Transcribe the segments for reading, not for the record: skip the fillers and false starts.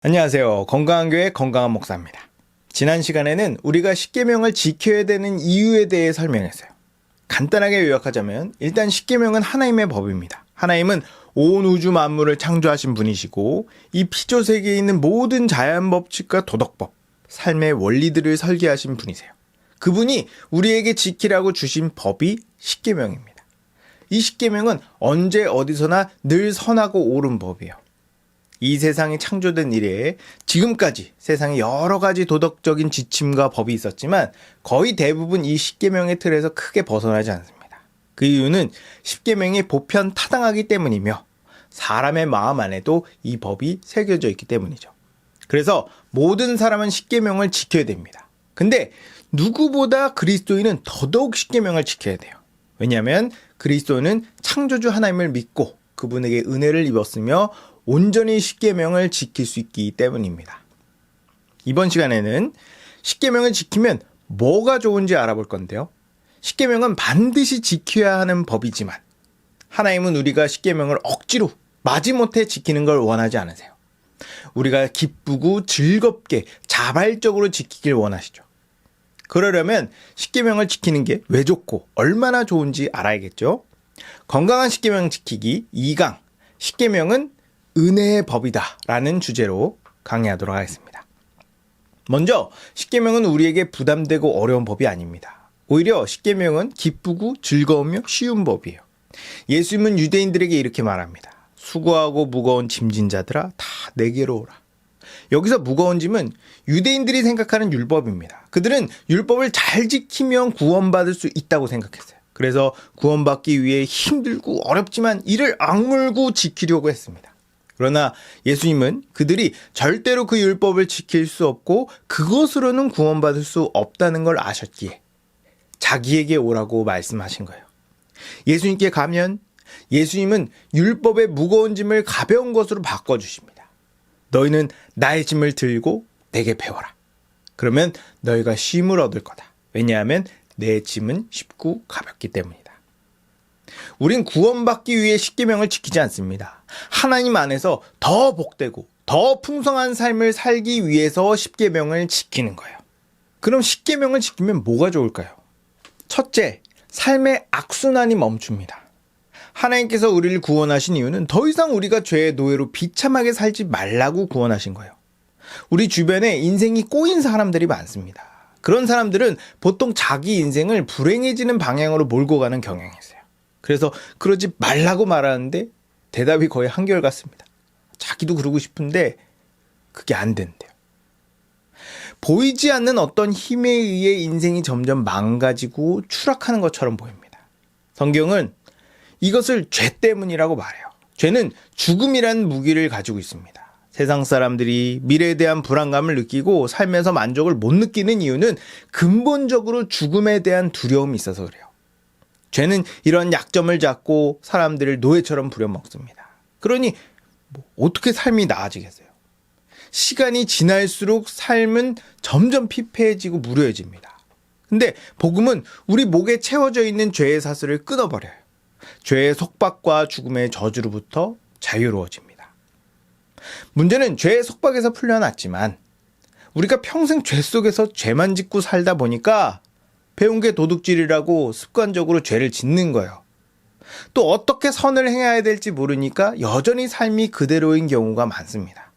안녕하세요. 건강한 교회 건강한 목사입니다. 지난 시간에는 우리가 십계명을 지켜야 되는 이유에 대해 설명했어요. 간단하게 요약하자면 일단 십계명은 하나님의 법입니다. 하나님은 온 우주 만물을 창조하신 분이시고 이 피조 세계에 있는 모든 자연 법칙과 도덕법, 삶의 원리들을 설계하신 분이세요. 그분이 우리에게 지키라고 주신 법이 십계명입니다. 이 십계명은 언제 어디서나 늘 선하고 옳은 법이에요. 이 세상이 창조된 이래 지금까지 세상에 여러 가지 도덕적인 지침과 법이 있었지만 거의 대부분 이 십계명의 틀에서 크게 벗어나지 않습니다. 그 이유는 십계명이 보편 타당하기 때문이며 사람의 마음 안에도 이 법이 새겨져 있기 때문이죠. 그래서 모든 사람은 십계명을 지켜야 됩니다. 근데 누구보다 그리스도인은 더더욱 십계명을 지켜야 돼요. 왜냐하면 그리스도는 창조주 하나님을 믿고 그분에게 은혜를 입었으며 온전히 십계명을 지킬 수 있기 때문입니다. 이번 시간에는 십계명을 지키면 뭐가 좋은지 알아볼 건데요. 십계명은 반드시 지켜야 하는 법이지만 하나님은 우리가 십계명을 억지로 마지못해 지키는 걸 원하지 않으세요. 우리가 기쁘고 즐겁게 자발적으로 지키길 원하시죠. 그러려면 십계명을 지키는 게 왜 좋고 얼마나 좋은지 알아야겠죠. 건강한 십계명 지키기 2강 십계명은 은혜의 법이다 라는 주제로 강의하도록 하겠습니다. 먼저 십계명은 우리에게 부담되고 어려운 법이 아닙니다. 오히려 십계명은 기쁘고 즐거우며 쉬운 법이에요. 예수님은 유대인들에게 이렇게 말합니다. 수고하고 무거운 짐진 자들아 다 내게로 오라. 여기서 무거운 짐은 유대인들이 생각하는 율법입니다. 그들은 율법을 잘 지키면 구원받을 수 있다고 생각했어요. 그래서 구원받기 위해 힘들고 어렵지만 이를 악물고 지키려고 했습니다. 그러나 예수님은 그들이 절대로 그 율법을 지킬 수 없고 그것으로는 구원받을 수 없다는 걸 아셨기에 자기에게 오라고 말씀하신 거예요. 예수님께 가면 예수님은 율법의 무거운 짐을 가벼운 것으로 바꿔주십니다. 너희는 나의 짐을 들고 내게 배워라. 그러면 너희가 쉼을 얻을 거다. 왜냐하면 내 짐은 쉽고 가볍기 때문이다. 우린 구원받기 위해 십계명을 지키지 않습니다. 하나님 안에서 더 복되고 더 풍성한 삶을 살기 위해서 십계명을 지키는 거예요. 그럼 십계명을 지키면 뭐가 좋을까요? 첫째, 삶의 악순환이 멈춥니다. 하나님께서 우리를 구원하신 이유는 더 이상 우리가 죄의 노예로 비참하게 살지 말라고 구원하신 거예요. 우리 주변에 인생이 꼬인 사람들이 많습니다. 그런 사람들은 보통 자기 인생을 불행해지는 방향으로 몰고 가는 경향이 있어요. 그래서 그러지 말라고 말하는데 대답이 거의 한결같습니다. 자기도 그러고 싶은데 그게 안 된대요. 보이지 않는 어떤 힘에 의해 인생이 점점 망가지고 추락하는 것처럼 보입니다. 성경은 이것을 죄 때문이라고 말해요. 죄는 죽음이라는 무기를 가지고 있습니다. 세상 사람들이 미래에 대한 불안감을 느끼고 삶에서 만족을 못 느끼는 이유는 근본적으로 죽음에 대한 두려움이 있어서 그래요. 죄는 이런 약점을 잡고 사람들을 노예처럼 부려먹습니다. 그러니 어떻게 삶이 나아지겠어요? 시간이 지날수록 삶은 점점 피폐해지고 무료해집니다. 근데 복음은 우리 목에 채워져 있는 죄의 사슬을 끊어버려요. 죄의 속박과 죽음의 저주로부터 자유로워집니다. 문제는 죄의 속박에서 풀려났지만 우리가 평생 죄 속에서 죄만 짓고 살다 보니까 배운 게 도둑질이라고 습관적으로 죄를 짓는 거예요. 또 어떻게 선을 행해야 될지 모르니까 여전히 삶이 그대로인 경우가 많습니다.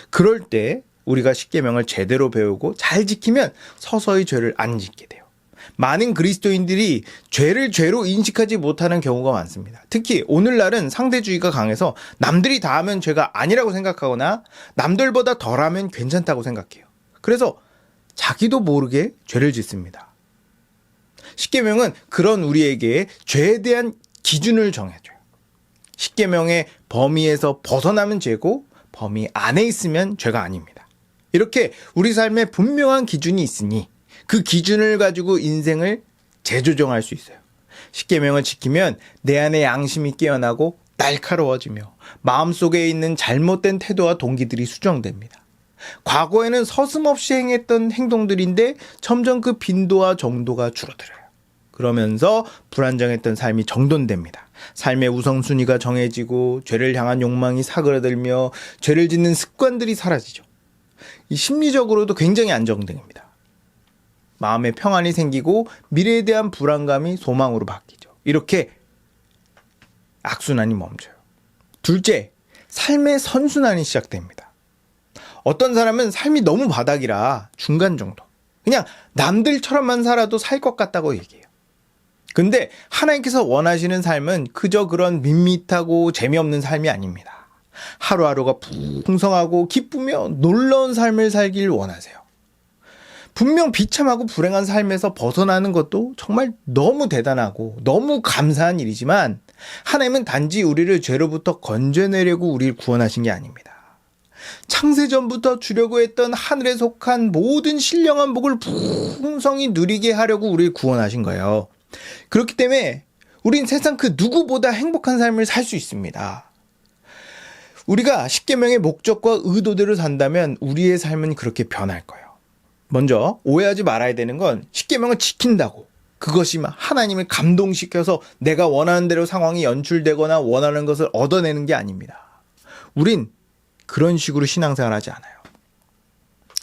그럴 때 우리가 십계명을 제대로 배우고 잘 지키면 서서히 죄를 안 짓게 돼요. 많은 그리스도인들이 죄를 죄로 인식하지 못하는 경우가 많습니다. 특히 오늘날은 상대주의가 강해서 남들이 다 하면 죄가 아니라고 생각하거나 남들보다 덜하면 괜찮다고 생각해요. 그래서 자기도 모르게 죄를 짓습니다. 십계명은 그런 우리에게 죄에 대한 기준을 정해줘요. 십계명의 범위에서 벗어나면 죄고 범위 안에 있으면 죄가 아닙니다. 이렇게 우리 삶에 분명한 기준이 있으니 그 기준을 가지고 인생을 재조정할 수 있어요. 십계명을 지키면 내 안에 양심이 깨어나고 날카로워지며 마음속에 있는 잘못된 태도와 동기들이 수정됩니다. 과거에는 서슴없이 행했던 행동들인데 점점 그 빈도와 정도가 줄어들어요. 그러면서 불안정했던 삶이 정돈됩니다. 삶의 우선순위가 정해지고 죄를 향한 욕망이 사그라들며 죄를 짓는 습관들이 사라지죠. 이 심리적으로도 굉장히 안정됩니다. 마음에 평안이 생기고 미래에 대한 불안감이 소망으로 바뀌죠. 이렇게 악순환이 멈춰요. 둘째, 삶의 선순환이 시작됩니다. 어떤 사람은 삶이 너무 바닥이라 중간 정도, 그냥 남들처럼만 살아도 살 것 같다고 얘기해요. 근데 하나님께서 원하시는 삶은 그저 그런 밋밋하고 재미없는 삶이 아닙니다. 하루하루가 풍성하고 기쁘며 놀라운 삶을 살길 원하세요. 분명 비참하고 불행한 삶에서 벗어나는 것도 정말 너무 대단하고 너무 감사한 일이지만 하나님은 단지 우리를 죄로부터 건져내려고 우리를 구원하신 게 아닙니다. 창세전부터 주려고 했던 하늘에 속한 모든 신령한 복을 풍성히 누리게 하려고 우리를 구원하신 거예요. 그렇기 때문에 우린 세상 그 누구보다 행복한 삶을 살 수 있습니다. 우리가 십계명의 목적과 의도대로 산다면 우리의 삶은 그렇게 변할 거예요. 먼저 오해하지 말아야 되는 건 십계명을 지킨다고 그것이 하나님을 감동시켜서 내가 원하는 대로 상황이 연출되거나 원하는 것을 얻어내는 게 아닙니다. 우린 그런 식으로 신앙생활하지 않아요.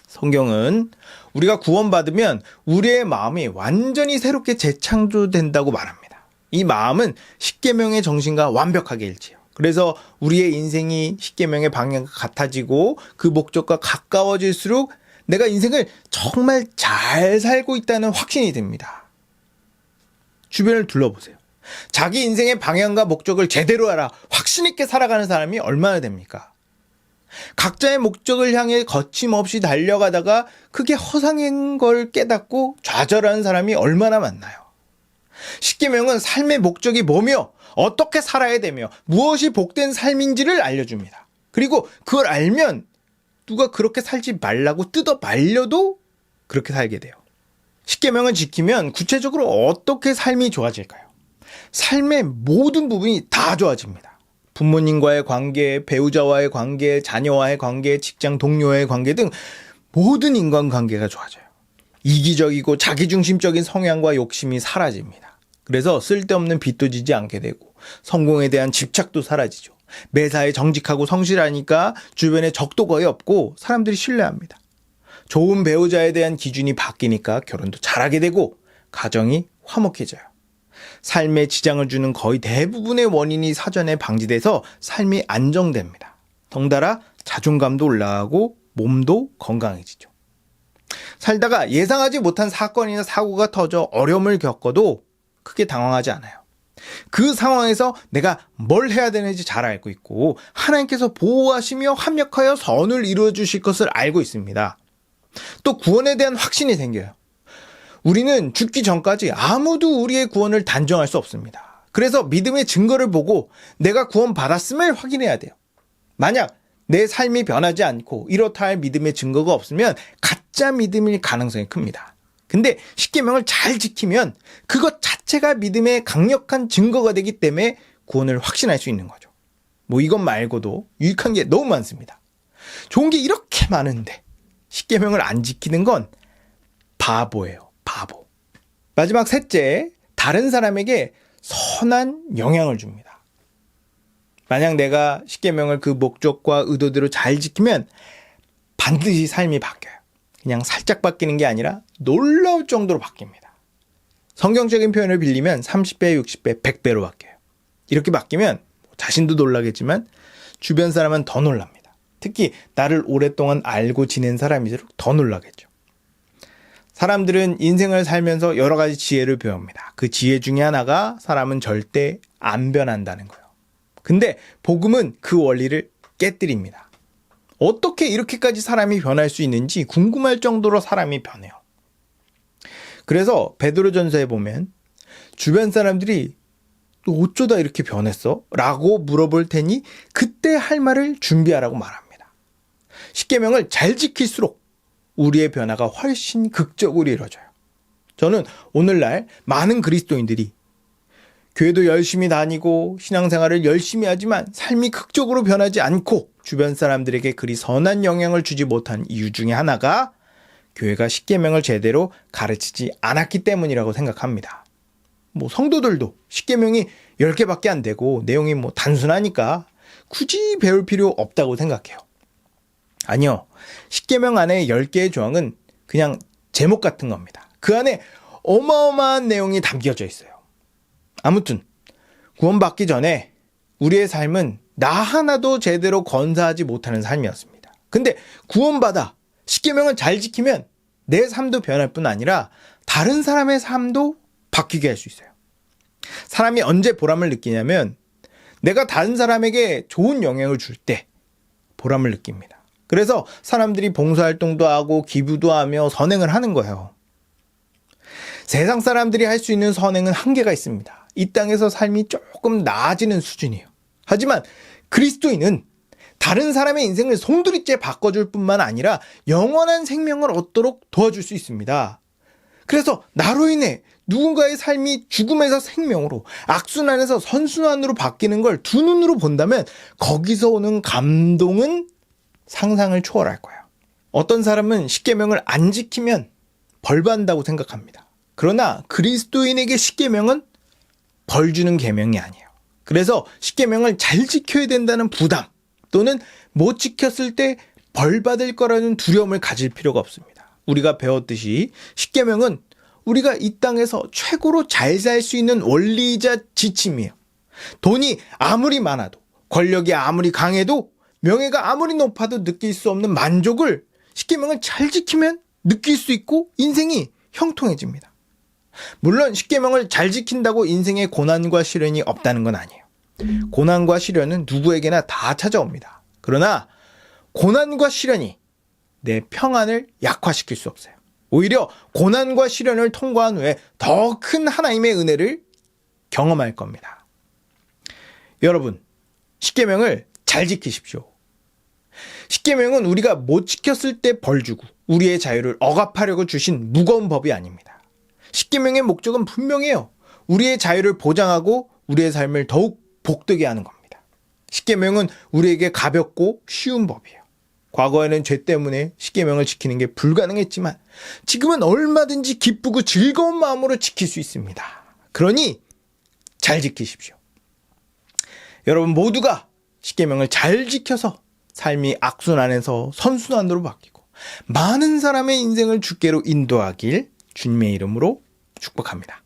성경은 우리가 구원받으면 우리의 마음이 완전히 새롭게 재창조된다고 말합니다. 이 마음은 십계명의 정신과 완벽하게 일치해요. 그래서 우리의 인생이 십계명의 방향과 같아지고 그 목적과 가까워질수록 내가 인생을 정말 잘 살고 있다는 확신이 듭니다. 주변을 둘러보세요. 자기 인생의 방향과 목적을 제대로 알아 확신 있게 살아가는 사람이 얼마나 됩니까? 각자의 목적을 향해 거침없이 달려가다가 그게 허상인 걸 깨닫고 좌절하는 사람이 얼마나 많나요? 십계명은 삶의 목적이 뭐며 어떻게 살아야 되며 무엇이 복된 삶인지를 알려줍니다. 그리고 그걸 알면 누가 그렇게 살지 말라고 뜯어 말려도 그렇게 살게 돼요. 십계명을 지키면 구체적으로 어떻게 삶이 좋아질까요? 삶의 모든 부분이 다 좋아집니다. 부모님과의 관계, 배우자와의 관계, 자녀와의 관계, 직장 동료와의 관계 등 모든 인간관계가 좋아져요. 이기적이고 자기중심적인 성향과 욕심이 사라집니다. 그래서 쓸데없는 빚도 지지 않게 되고 성공에 대한 집착도 사라지죠. 매사에 정직하고 성실하니까 주변에 적도 거의 없고 사람들이 신뢰합니다. 좋은 배우자에 대한 기준이 바뀌니까 결혼도 잘하게 되고 가정이 화목해져요. 삶에 지장을 주는 거의 대부분의 원인이 사전에 방지돼서 삶이 안정됩니다. 덩달아 자존감도 올라가고 몸도 건강해지죠. 살다가 예상하지 못한 사건이나 사고가 터져 어려움을 겪어도 크게 당황하지 않아요. 그 상황에서 내가 뭘 해야 되는지 잘 알고 있고 하나님께서 보호하시며 합력하여 선을 이루어 주실 것을 알고 있습니다. 또 구원에 대한 확신이 생겨요. 우리는 죽기 전까지 아무도 우리의 구원을 단정할 수 없습니다. 그래서 믿음의 증거를 보고 내가 구원받았음을 확인해야 돼요. 만약 내 삶이 변하지 않고 이렇다 할 믿음의 증거가 없으면 가짜 믿음일 가능성이 큽니다. 근데 십계명을 잘 지키면 그것 자체가 믿음의 강력한 증거가 되기 때문에 구원을 확신할 수 있는 거죠. 이것 말고도 유익한 게 너무 많습니다. 좋은 게 이렇게 많은데 십계명을 안 지키는 건 바보예요. 바보. 마지막 셋째, 다른 사람에게 선한 영향을 줍니다. 만약 내가 십계명을 그 목적과 의도대로 잘 지키면 반드시 삶이 바뀌어요. 그냥 살짝 바뀌는 게 아니라 놀라울 정도로 바뀝니다. 성경적인 표현을 빌리면 30배, 60배, 100배로 바뀌어요. 이렇게 바뀌면 자신도 놀라겠지만 주변 사람은 더 놀랍니다. 특히 나를 오랫동안 알고 지낸 사람일수록 더 놀라겠죠. 사람들은 인생을 살면서 여러 가지 지혜를 배웁니다. 그 지혜 중에 하나가 사람은 절대 안 변한다는 거예요. 근데 복음은 그 원리를 깨뜨립니다. 어떻게 이렇게까지 사람이 변할 수 있는지 궁금할 정도로 사람이 변해요. 그래서 베드로전서에 보면 주변 사람들이 너 어쩌다 이렇게 변했어? 라고 물어볼 테니 그때 할 말을 준비하라고 말합니다. 십계명을 잘 지킬수록 우리의 변화가 훨씬 극적으로 이루어져요. 저는 오늘날 많은 그리스도인들이 교회도 열심히 다니고 신앙생활을 열심히 하지만 삶이 극적으로 변하지 않고 주변 사람들에게 그리 선한 영향을 주지 못한 이유 중에 하나가 교회가 십계명을 제대로 가르치지 않았기 때문이라고 생각합니다. 성도들도 십계명이 10개밖에 안 되고 내용이 단순하니까 굳이 배울 필요 없다고 생각해요. 아니요. 십계명 안에 10개의 조항은 그냥 제목 같은 겁니다. 그 안에 어마어마한 내용이 담겨져 있어요. 아무튼 구원받기 전에 우리의 삶은 나 하나도 제대로 건사하지 못하는 삶이었습니다. 근데 구원받아 십계명을 잘 지키면 내 삶도 변할 뿐 아니라 다른 사람의 삶도 바뀌게 할 수 있어요. 사람이 언제 보람을 느끼냐면 내가 다른 사람에게 좋은 영향을 줄 때 보람을 느낍니다. 그래서 사람들이 봉사활동도 하고 기부도 하며 선행을 하는 거예요. 세상 사람들이 할 수 있는 선행은 한계가 있습니다. 이 땅에서 삶이 조금 나아지는 수준이에요. 하지만 그리스도인은 다른 사람의 인생을 송두리째 바꿔줄 뿐만 아니라 영원한 생명을 얻도록 도와줄 수 있습니다. 그래서 나로 인해 누군가의 삶이 죽음에서 생명으로, 악순환에서 선순환으로 바뀌는 걸 두 눈으로 본다면 거기서 오는 감동은 상상을 초월할 거예요. 어떤 사람은 십계명을 안 지키면 벌 받는다고 생각합니다. 그러나 그리스도인에게 십계명은 벌 주는 계명이 아니에요. 그래서 십계명을 잘 지켜야 된다는 부담 또는 못 지켰을 때 벌 받을 거라는 두려움을 가질 필요가 없습니다. 우리가 배웠듯이 십계명은 우리가 이 땅에서 최고로 잘 살 수 있는 원리이자 지침이에요. 돈이 아무리 많아도, 권력이 아무리 강해도, 명예가 아무리 높아도 느낄 수 없는 만족을 십계명을 잘 지키면 느낄 수 있고 인생이 형통해집니다. 물론 십계명을 잘 지킨다고 인생에 고난과 시련이 없다는 건 아니에요. 고난과 시련은 누구에게나 다 찾아옵니다. 그러나 고난과 시련이 내 평안을 약화시킬 수 없어요. 오히려 고난과 시련을 통과한 후에 더 큰 하나님의 은혜를 경험할 겁니다. 여러분, 십계명을 잘 지키십시오. 십계명은 우리가 못 지켰을 때 벌 주고 우리의 자유를 억압하려고 주신 무거운 법이 아닙니다. 십계명의 목적은 분명해요. 우리의 자유를 보장하고 우리의 삶을 더욱 복되게 하는 겁니다. 십계명은 우리에게 가볍고 쉬운 법이에요. 과거에는 죄 때문에 십계명을 지키는 게 불가능했지만 지금은 얼마든지 기쁘고 즐거운 마음으로 지킬 수 있습니다. 그러니 잘 지키십시오. 여러분 모두가 십계명을 잘 지켜서 삶이 악순환에서 선순환으로 바뀌고 많은 사람의 인생을 주께로 인도하길 주님의 이름으로 축복합니다.